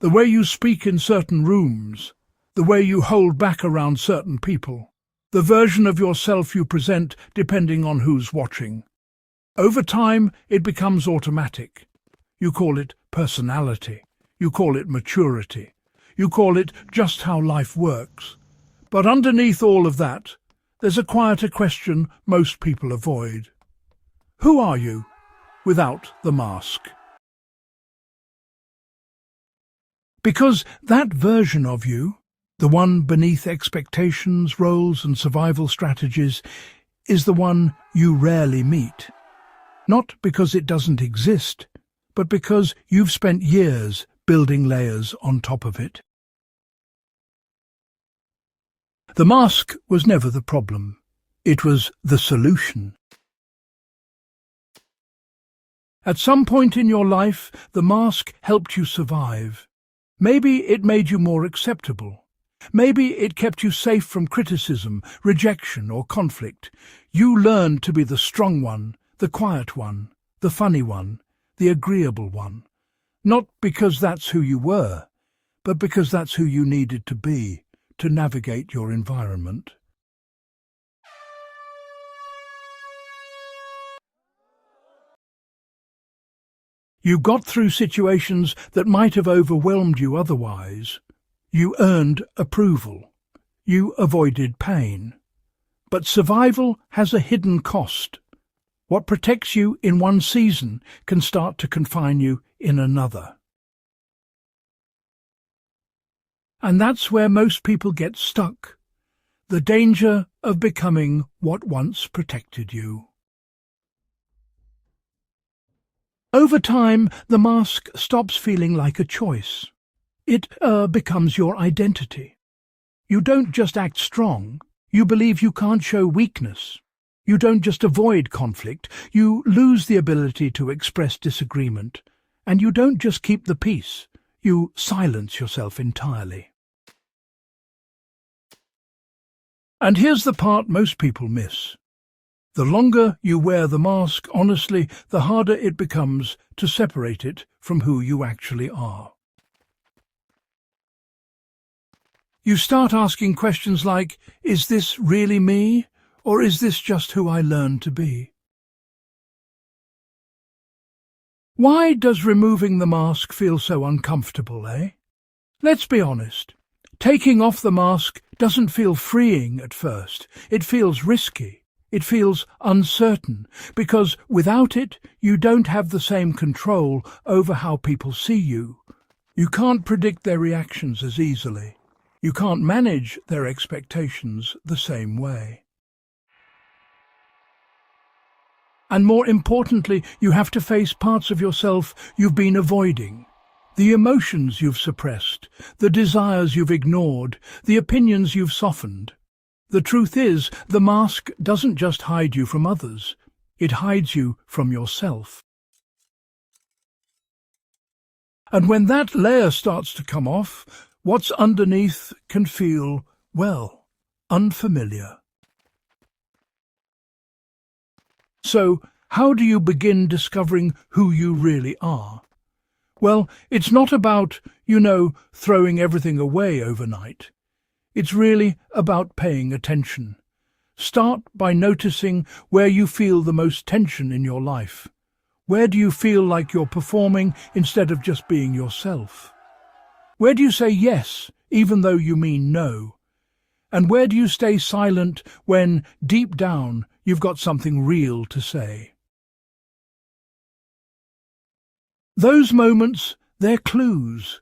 the way you speak in certain rooms, the way you hold back around certain people, the version of yourself you present depending on who's watching. Over time, it becomes automatic. You call it personality. You call it maturity. You call it just how life works. But underneath all of that, there's a quieter question most people avoid. Who are you without the mask? Because that version of you, the one beneath expectations, roles and survival strategies, is the one you rarely meet. Not because it doesn't exist, but because you've spent years building layers on top of it. The mask was never the problem. It was the solution. At some point in your life, the mask helped you survive. Maybe it made you more acceptable. Maybe it kept you safe from criticism, rejection or conflict. You learned to be the strong one, the quiet one, the funny one, the agreeable one. Not because that's who you were, but because that's who you needed to be to navigate your environment. You got through situations that might have overwhelmed you otherwise. You earned approval. You avoided pain. But survival has a hidden cost. What protects you in one season can start to confine you in another. And that's where most people get stuck. The danger of becoming what once protected you. Over time, the mask stops feeling like a choice. It becomes your identity. You don't just act strong, you believe you can't show weakness. You don't just avoid conflict, you lose the ability to express disagreement. And you don't just keep the peace, you silence yourself entirely. And here's the part most people miss. The longer you wear the mask, honestly, the harder it becomes to separate it from who you actually are. You start asking questions like, is this really me, or is this just who I learned to be? Why does removing the mask feel so uncomfortable, eh? Let's be honest. Taking off the mask doesn't feel freeing at first. It feels risky. It feels uncertain, because without it, you don't have the same control over how people see you. You can't predict their reactions as easily. You can't manage their expectations the same way. And more importantly, you have to face parts of yourself you've been avoiding. The emotions you've suppressed, the desires you've ignored, the opinions you've softened. The truth is, the mask doesn't just hide you from others, it hides you from yourself. And when that layer starts to come off, what's underneath can feel, well, unfamiliar. So, how do you begin discovering who you really are? Well, it's not about, throwing everything away overnight. It's really about paying attention. Start by noticing where you feel the most tension in your life. Where do you feel like you're performing instead of just being yourself? Where do you say yes, even though you mean no? And where do you stay silent when, deep down, you've got something real to say? Those moments, they're clues.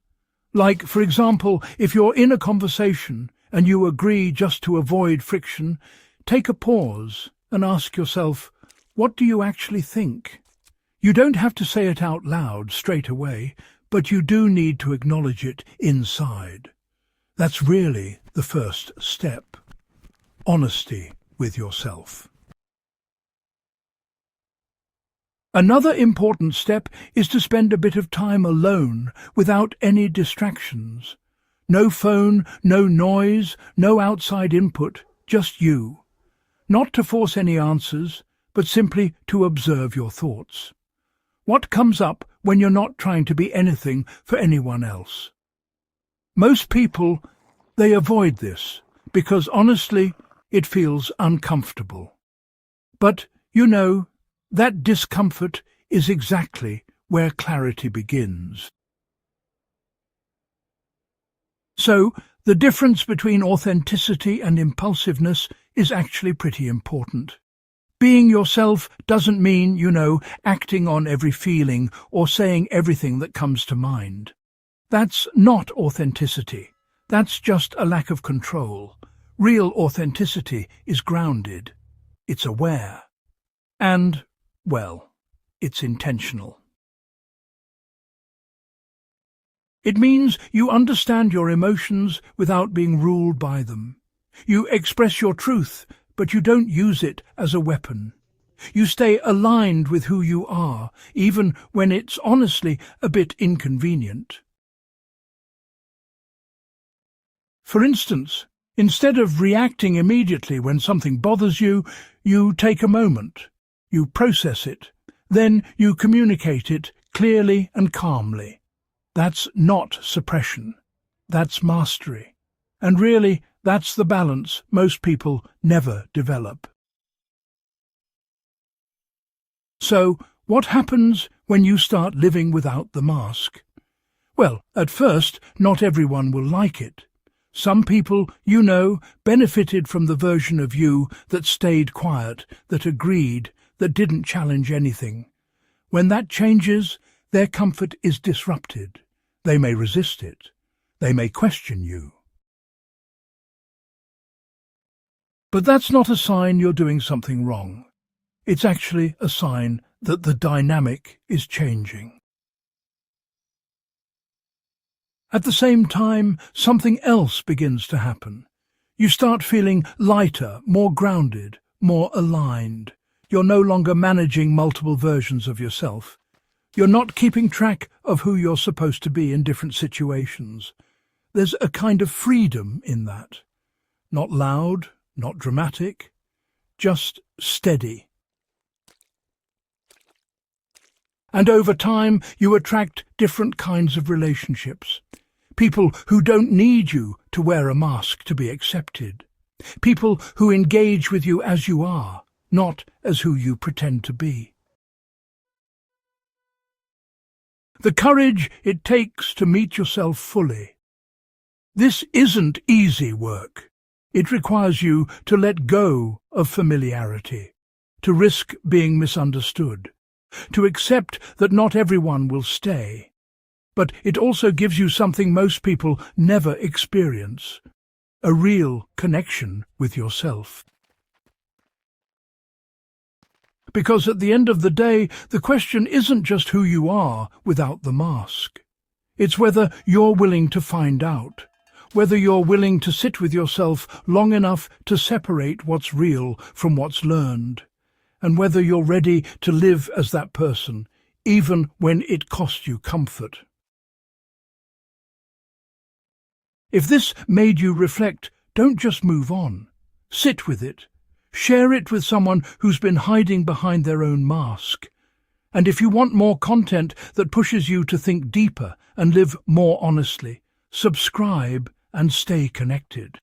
Like, for example, if you're in a conversation and you agree just to avoid friction, take a pause and ask yourself, what do you actually think? You don't have to say it out loud straight away, but you do need to acknowledge it inside. That's really the first step. Honesty with yourself. Another important step is to spend a bit of time alone without any distractions. No phone, no noise, no outside input, just you. Not to force any answers, but simply to observe your thoughts. What comes up when you're not trying to be anything for anyone else? Most people, they avoid this because honestly, it feels uncomfortable. But, that discomfort is exactly where clarity begins. So, the difference between authenticity and impulsiveness is actually pretty important. Being yourself doesn't mean, acting on every feeling or saying everything that comes to mind. That's not authenticity. That's just a lack of control. Real authenticity is grounded. It's aware. And, it's intentional. It means you understand your emotions without being ruled by them. You express your truth, but you don't use it as a weapon. You stay aligned with who you are, even when it's honestly a bit inconvenient. For instance, instead of reacting immediately when something bothers you, you take a moment. You process it. Then you communicate it clearly and calmly. That's not suppression. That's mastery. And really, that's the balance most people never develop. So, what happens when you start living without the mask? Well, at first, not everyone will like it. Some people, benefited from the version of you that stayed quiet, that agreed, that didn't challenge anything. When that changes, their comfort is disrupted. They may resist it. They may question you. But that's not a sign you're doing something wrong. It's actually a sign that the dynamic is changing. At the same time, something else begins to happen. You start feeling lighter, more grounded, more aligned. You're no longer managing multiple versions of yourself. You're not keeping track of who you're supposed to be in different situations. There's a kind of freedom in that. Not loud, not dramatic, just steady. And over time, you attract different kinds of relationships. People who don't need you to wear a mask to be accepted. People who engage with you as you are, not as who you pretend to be. The courage it takes to meet yourself fully. This isn't easy work. It requires you to let go of familiarity, to risk being misunderstood, to accept that not everyone will stay. But it also gives you something most people never experience, a real connection with yourself. Because at the end of the day, the question isn't just who you are without the mask. It's whether you're willing to find out, whether you're willing to sit with yourself long enough to separate what's real from what's learned, and whether you're ready to live as that person, even when it costs you comfort. If this made you reflect, don't just move on. Sit with it. Share it with someone who's been hiding behind their own mask. And if you want more content that pushes you to think deeper and live more honestly, subscribe and stay connected.